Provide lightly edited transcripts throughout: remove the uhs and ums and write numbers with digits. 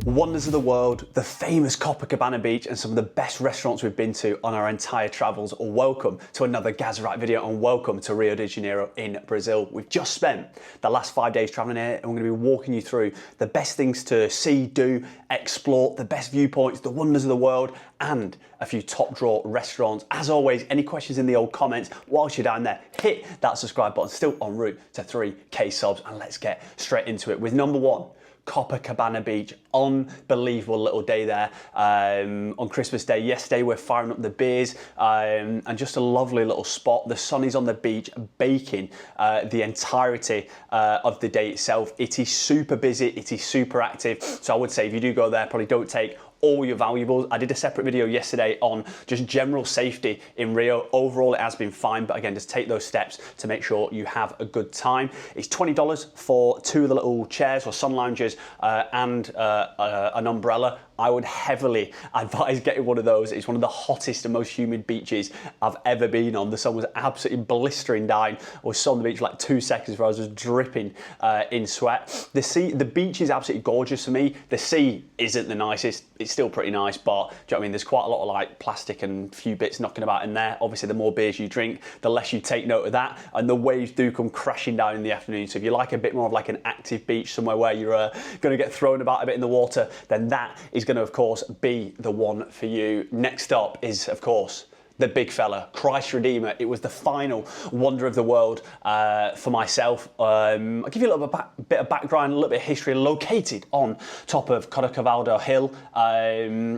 Wonders of the world, the famous Copacabana Beach, and some of the best restaurants we've been to on our entire travels. Welcome to another Gazarite video, and welcome to Rio de Janeiro in Brazil. We've just spent the last 5 days traveling here, and we're going to be walking you through the best things to see, do, explore, the best viewpoints, the wonders of the world, and a few top draw restaurants. As always, any questions in the old comments whilst you're down there, hit that subscribe button. Still en route to 3K subs, and let's get straight into it with number one. Copacabana Beach, unbelievable little day there on Christmas Day. Yesterday we're firing up the beers and just a lovely little spot. The sun is on the beach baking the entirety of the day itself. It is super busy, it is super active, so I would say if you do go there, probably don't take all your valuables. I did a separate video yesterday on just general safety in Rio. Overall it has been fine, but again, just take those steps to make sure you have a good time. It's $20 for two of the little chairs or sun lounges and an umbrella. I would heavily advise getting one of those. It's one of the hottest and most humid beaches I've ever been on. The sun was absolutely blistering down. I was still on the beach for like 2 seconds where I was just dripping in sweat. The beach is absolutely gorgeous for me. The sea isn't the nicest. It's still pretty nice, but do you know what I mean? There's quite a lot of like plastic and a few bits knocking about in there. Obviously, the more beers you drink, the less you take note of that. And the waves do come crashing down in the afternoon. So if you like a bit more of like an active beach, somewhere where you're going to get thrown about a bit in the water, then that is going to, of course, be the one for you. Next up is, of course, the big fella, Christ Redeemer. It was the final wonder of the world for myself. I'll give you a little bit of background, a little bit of history. Located on top of Copacabana Hill.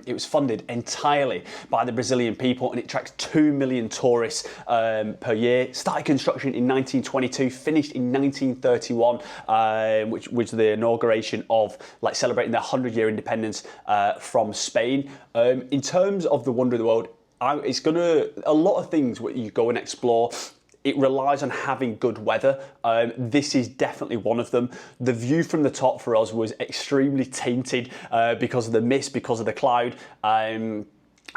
It was funded entirely by the Brazilian people, and it attracts 2 million tourists per year. Started construction in 1922, finished in 1931, which was the inauguration of like celebrating their 100-year independence from Spain. In terms of the wonder of the world, it's a lot of things where you go and explore. It relies on having good weather. This is definitely one of them. The view from the top for us was extremely tainted because of the mist, because of the cloud.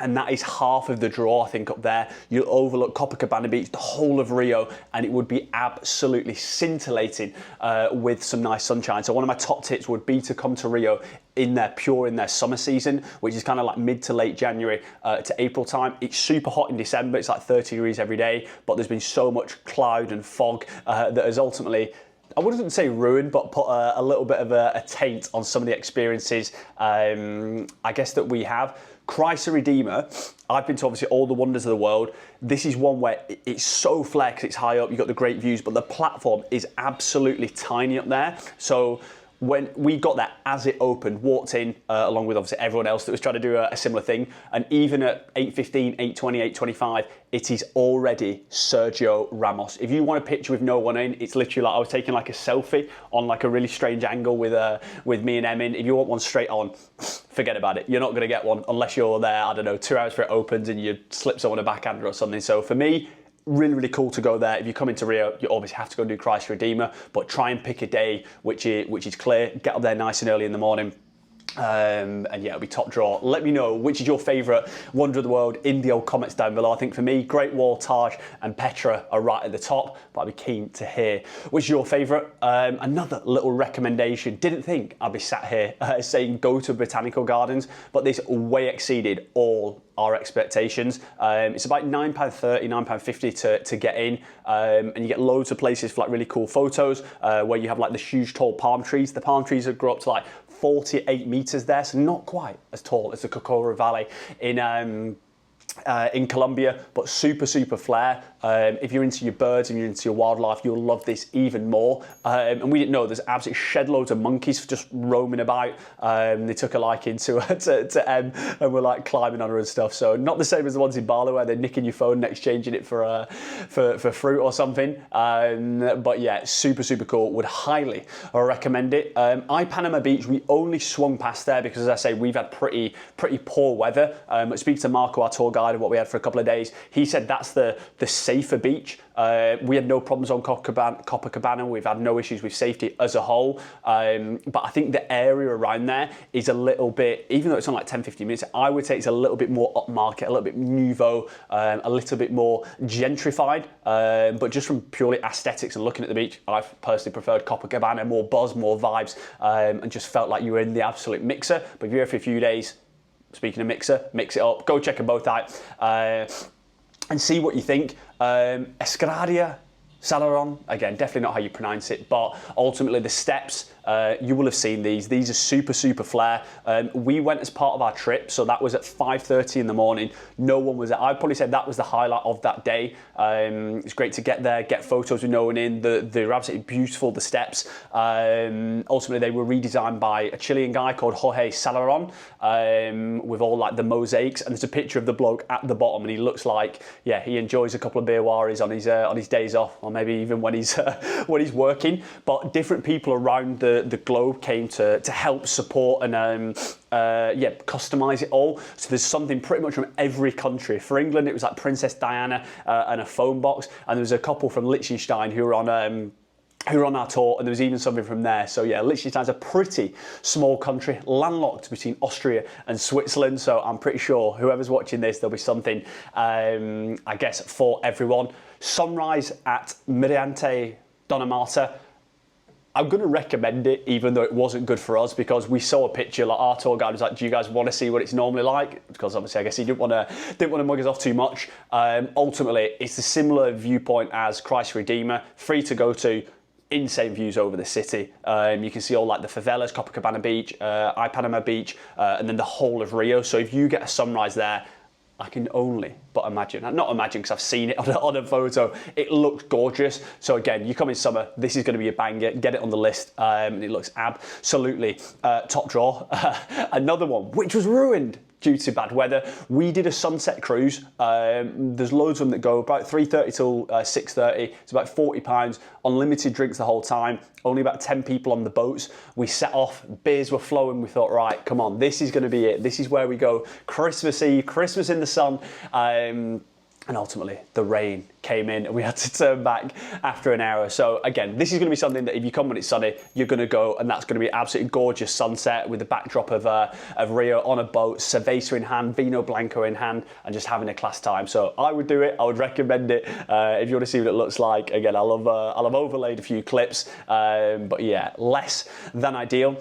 And that is half of the draw, I think, up there. You'll overlook Copacabana Beach, the whole of Rio, and it would be absolutely scintillating with some nice sunshine. So one of my top tips would be to come to Rio in their summer season, which is kind of like mid to late January to April time. It's super hot in December. It's like 30 degrees every day, but there's been so much cloud and fog that has ultimately, I wouldn't say ruined, but put a little bit of a taint on some of the experiences, I guess, that we have. Christ the Redeemer, I've been to obviously all the wonders of the world. This is one where it's so flat because it's high up, you've got the great views, but the platform is absolutely tiny up there. So when we got there as it opened, walked in along with obviously everyone else that was trying to do a similar thing, and even at 8:15, 8:20, 8:25, it is already Sergio Ramos. If you want a picture with no one in, it's literally like I was taking like a selfie on like a really strange angle with me and Emin. If you want one straight on, forget about it. You're not going to get one unless you're there, I don't know, 2 hours before it opens and you slip someone a backhander or something. So for me, really, really cool to go there. If you come into Rio, you obviously have to go and do Christ Redeemer, but try and pick a day which is clear. Get up there nice and early in the morning. And yeah, it'll be top draw. Let me know which is your favourite wonder of the world in the old comments down below. I think for me, Great Wall, Taj and Petra are right at the top, but I'd be keen to hear which is your favourite. Another little recommendation, didn't think I'd be sat here saying go to Botanical Gardens, but this way exceeded all our expectations. It's about £9.30, £9.50 to get in, and you get loads of places for like really cool photos where you have like the huge tall palm trees. The palm trees that grow up to like 48 meters there, so not quite as tall as the Cocora Valley in Colombia, but super, super flair. If you're into your birds and you're into your wildlife, you'll love this even more. And we didn't know there's absolutely shed loads of monkeys just roaming about. They took a liking to Em and were like climbing on her and stuff. So not the same as the ones in Bali where they're nicking your phone and exchanging it for fruit or something. But yeah, super, super cool. Would highly recommend it. Ipanema Beach, we only swung past there because, as I say, we've had pretty poor weather. Speaking to Marco, our tour guide, of what we had for a couple of days, he said that's the safer beach. We had no problems on Copacabana. We've had no issues with safety as a whole. But I think the area around there is a little bit, even though it's on like 10, 15 minutes, I would say it's a little bit more upmarket, a little bit nouveau, a little bit more gentrified. But just from purely aesthetics and looking at the beach, I've personally preferred Copacabana, more buzz, more vibes, and just felt like you were in the absolute mixer. But if you're here for a few days, speaking of mixer, mix it up. Go check them both out and see what you think. Escadaria Selarón, again, definitely not how you pronounce it, but ultimately the steps, you will have seen these. These are super, super flare. We went as part of our trip, so that was at 5:30 in the morning. No one was there. I'd probably say that was the highlight of that day. It's great to get there, get photos with no one in. They're absolutely beautiful, the steps. Ultimately, they were redesigned by a Chilean guy called Jorge Selarón, with all like the mosaics, and there's a picture of the bloke at the bottom, and he looks like, yeah, he enjoys a couple of beer waris on his days off, or maybe even when he's when he's working. But different people around the globe came to help support and customize it all. So there's something pretty much from every country. For England, it was like Princess Diana and a phone box, and there was a couple from Liechtenstein who were on our tour, and there was even something from there. So yeah, Liechtenstein's a pretty small country, landlocked between Austria and Switzerland. So I'm pretty sure whoever's watching this, there'll be something, I guess, for everyone. Sunrise at Mirante, Dona Marta. I'm going to recommend it, even though it wasn't good for us, because we saw a picture, like our tour guide was like, do you guys want to see what it's normally like? Because obviously, I guess he didn't want to mug us off too much. Ultimately, it's a similar viewpoint as Christ Redeemer, free to go to, insane views over the city. You can see all like the favelas, Copacabana Beach, Ipanema Beach, and then the whole of Rio. So if you get a sunrise there, I can only but imagine, not imagine because I've seen it on a photo, it looks gorgeous. So again, you come in summer, this is going to be a banger, get it on the list, and it looks absolutely top draw. Another one, which was ruined due to bad weather. We did a sunset cruise. There's loads of them that go about 3:30 till 6:30. It's about £40, unlimited drinks the whole time. Only about 10 people on the boats. We set off, beers were flowing. We thought, right, come on, this is going to be it. This is where we go. Christmas Eve, Christmas in the sun. And ultimately, the rain came in and we had to turn back after an hour. So again, this is going to be something that if you come when it's sunny, you're going to go, and that's going to be absolutely gorgeous sunset with the backdrop of Rio on a boat, cerveza in hand, vino blanco in hand, and just having a class time. So I would do it. I would recommend it if you want to see what it looks like. Again, I'll have overlaid a few clips, but yeah, less than ideal.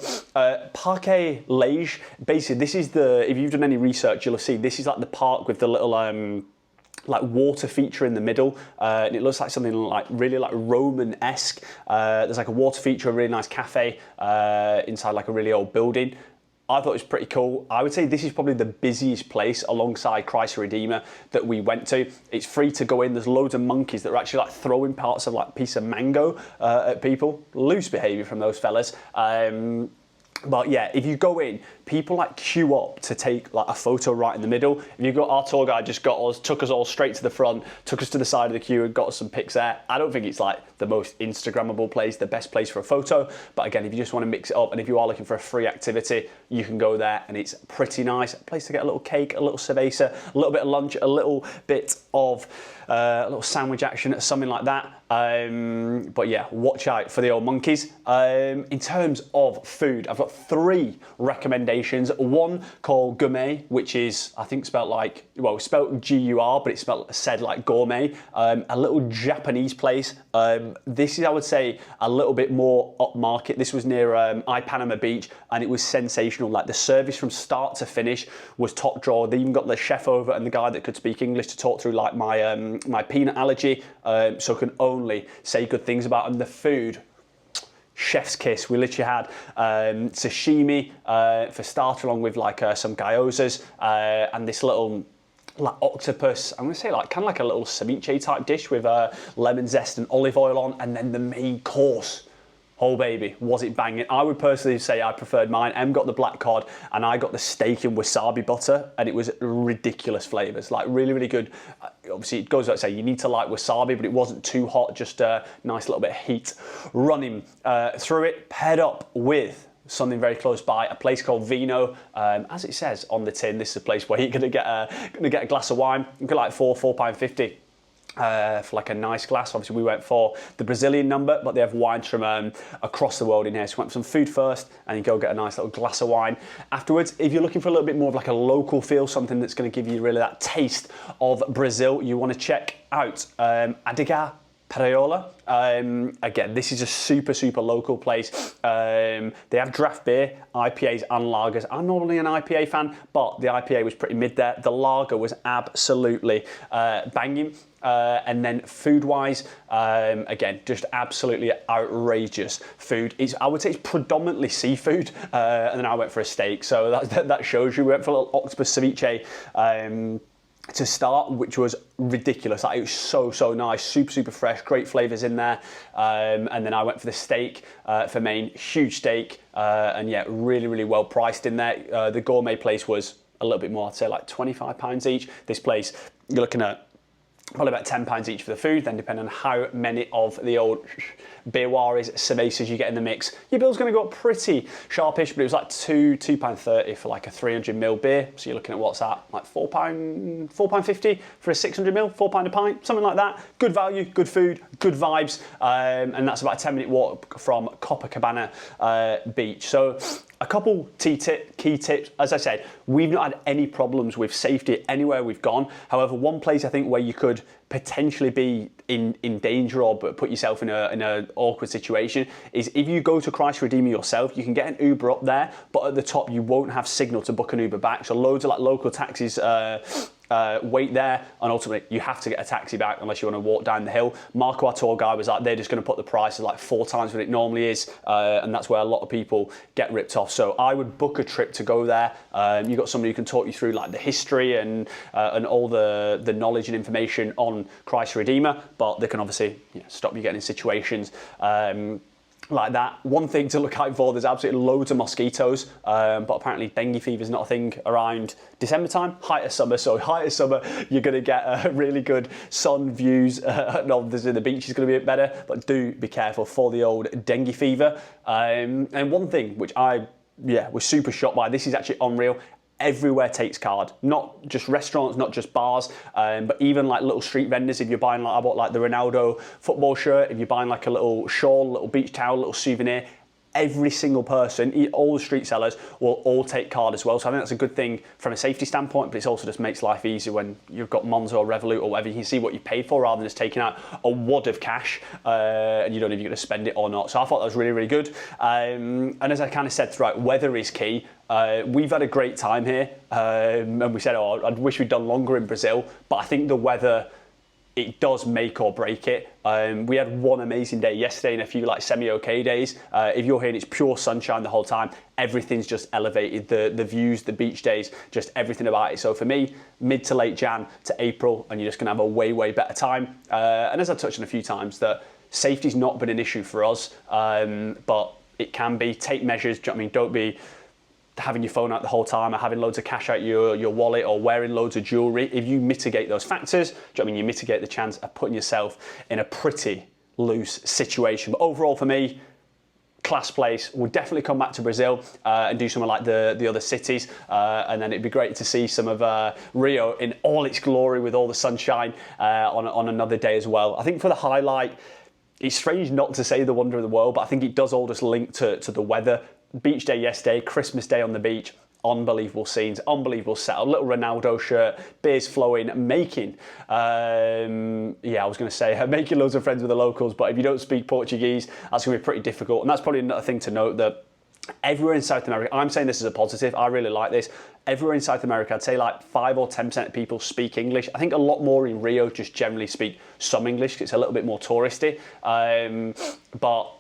Parque Lage, basically, this is if you've done any research, you'll have seen this is like the park with the little like water feature in the middle, and it looks like something like really like Roman-esque. There's like a water feature, a really nice cafe inside like a really old building. I thought it was pretty cool. I would say this is probably the busiest place alongside Christ Redeemer that we went to. It's free to go in. There's loads of monkeys that are actually like throwing parts of like a piece of mango at people. Loose behaviour from those fellas. But yeah, if you go in, people like queue up to take like a photo right in the middle. If you got, our tour guide just took us all straight to the front, took us to the side of the queue and got us some pics there. I don't think it's like the most Instagrammable place, the best place for a photo. But again, if you just want to mix it up and if you are looking for a free activity, you can go there and it's pretty nice. A place to get a little cake, a little cerveza, a little bit of lunch, a little bit of a little sandwich action, something like that. But yeah, watch out for the old monkeys. In terms of food, I've got 3 recommendations. One called Gourmet, which is, I think, spelled like, well, spelled G-U-R, but it's said like gourmet. A little Japanese place. This is, I would say, a little bit more upmarket. This was near Ipanema Beach, and it was sensational. Like the service from start to finish was top drawer. They even got the chef over and the guy that could speak English to talk through like my peanut allergy. So I can only say good things about them. The food, chef's kiss. We literally had sashimi for starter, along with like some gyozas and this little like octopus, I'm going to say like kind of like a little ceviche type dish with lemon zest and olive oil on, and then the main course. Oh baby, was it banging. I would personally say I preferred mine. Em got the black cod and I got the steak in wasabi butter, and it was ridiculous flavours, like really, really good. Obviously it goes without saying you need to like wasabi, but it wasn't too hot, just a nice little bit of heat running through it, paired up with something very close by, a place called Vino. As it says on the tin, this is a place where you're gonna get a glass of wine. You get like £4.50. for like a nice glass. Obviously we went for the Brazilian number, but they have wines from across the world in here. So we went for some food first and you go get a nice little glass of wine afterwards. If you're looking for a little bit more of like a local feel, something that's going to give you really that taste of Brazil, you want to check out Adiga Paraola. Again, this is a super local place. They have draft beer, IPAs and lagers. I'm normally an IPA fan, but the IPA was pretty mid there. The lager was absolutely banging. And then food-wise, again, just absolutely outrageous food. I would say it's predominantly seafood, and then I went for a steak. So that shows you. We went for a little octopus ceviche to start, which was ridiculous. Like, it was so nice, super fresh, great flavors in there. And then I went for the steak for main, huge steak, and yeah, really well priced in there. The gourmet place was a little bit more, I'd say like £25 each. This place, you're looking at probably about £10 each for the food, then depending on how many of the old beerwaries, cervezas you get in the mix, your bill's going to go up pretty sharpish, but it was like £2.30 for like a 300ml beer. So you're looking at what's that, like £4.50 for a 600ml, £4 a pint, something like that. Good value, good food, good vibes, and that's about a 10-minute walk from Copacabana Beach. So a couple key tips. As I said, we've not had any problems with safety anywhere we've gone. However, one place I think where you could potentially be in danger or put yourself in an awkward situation is if you go to Christ Redeemer yourself, you can get an Uber up there, but at the top you won't have signal to book an Uber back. So loads of like local taxis wait there, and ultimately you have to get a taxi back unless you want to walk down the hill. Marco, our tour guide, was like, they're just going to put the price like 4 times what it normally is, and that's where a lot of people get ripped off. So I would book a trip to go there. You've got somebody who can talk you through like the history and all the knowledge and information on Christ Redeemer, but they can obviously stop you getting in situations like that. One thing to look out for, there's absolutely loads of mosquitoes, but apparently dengue fever is not a thing around December time, height of summer. So height of summer, you're going to get really good sun views, and obviously the beach is going to be a bit better, but do be careful for the old dengue fever. And one thing which I was super shocked by, this is actually unreal. Everywhere takes card, not just restaurants, not just bars, but even like little street vendors. If you're buying, like I bought like the Ronaldo football shirt, if you're buying like a little shawl, little beach towel, little souvenir, every single person, all the street sellers will all take card as well. So I think that's a good thing from a safety standpoint, but it also just makes life easier when you've got Monzo or Revolut or whatever. You can see what you paid for rather than just taking out a wad of cash and you don't know if you're going to spend it or not. So I thought that was really good. And as I kind of said throughout, weather is key. We've had a great time here, and we said, oh, I wish we'd done longer in Brazil, but I think the weather, it does make or break it. We had one amazing day yesterday and a few like semi-okay days. If you're here and it's pure sunshine the whole time, everything's just elevated. The views, the beach days, just everything about it. So for me, mid to late Jan to April, and you're just gonna have a way better time. And as I touched on a few times, that safety's not been an issue for us, but it can be. Take measures, do you know what I mean? Don't be having your phone out the whole time or having loads of cash out your wallet or wearing loads of jewelry. If you mitigate those factors, do you know what I mean? You mitigate the chance of putting yourself in a pretty loose situation. But overall for me, class place. We'll definitely come back to Brazil and do some of like the other cities, and then it'd be great to see some of Rio in all its glory with all the sunshine on another day as well. I think for the highlight, it's strange not to say the wonder of the world, but I think it does all just link to the weather. Beach day yesterday, Christmas day on the beach, unbelievable scenes, unbelievable setup, little Ronaldo shirt, beers flowing, making making loads of friends with the locals, but if you don't speak Portuguese, that's going to be pretty difficult. And that's probably another thing to note, that everywhere in South America, I'm saying this as a positive, I really like this, everywhere in South America, I'd say like 5 or 10% of people speak English. I think a lot more in Rio just generally speak some English, because it's a little bit more touristy, but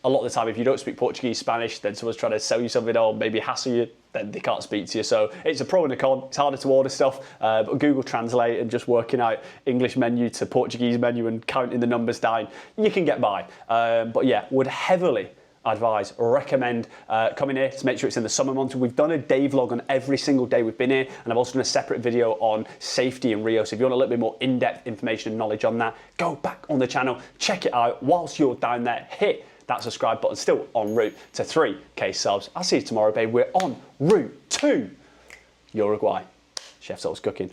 a lot of the time, if you don't speak Portuguese, Spanish, then someone's trying to sell you something or maybe hassle you, then they can't speak to you. So it's a pro and a con. It's harder to order stuff, but Google Translate and just working out English menu to Portuguese menu and counting the numbers down, you can get by. But yeah, would heavily advise, recommend coming here to make sure it's in the summer months. We've done a day vlog on every single day we've been here, and I've also done a separate video on safety in Rio. So if you want a little bit more in-depth information and knowledge on that, go back on the channel, check it out. Whilst you're down there, hit that subscribe button. Still en route to 3K subs. I'll see you tomorrow, babe. We're en route to Uruguay. Chef Salt's cooking.